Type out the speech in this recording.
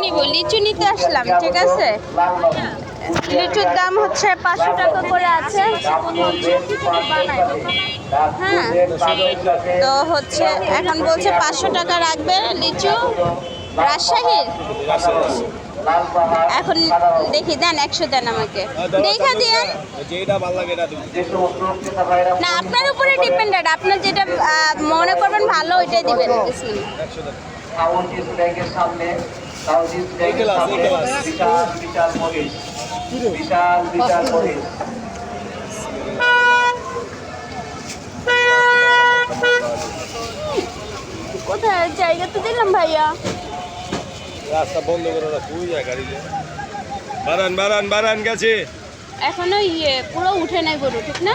নিব লিচু নিতে আসলাম, ঠিক আছে। লিচুর দাম হচ্ছে 500 টাকা করে আছে। হ্যাঁ, তো হচ্ছে এখন বলছে 500 টাকা রাখবে লিচু। রাজশাহীর এখন দেখি, দেন 100 দেন আমাকে, দেখা দিয়েন। না, আপনার উপরে ডিপেন্ডেড, আপনার যেটা মনে করবেন ভালো ওইটাই দিবেন। কোথায় জায়গা তো দিলাম ভাইয়া। রাস্তা বন্ধ করে না, তুই যা গাড়ি বারান বারান বারান গেছে এখনো পুরো উঠে নাই গরু, ঠিক না?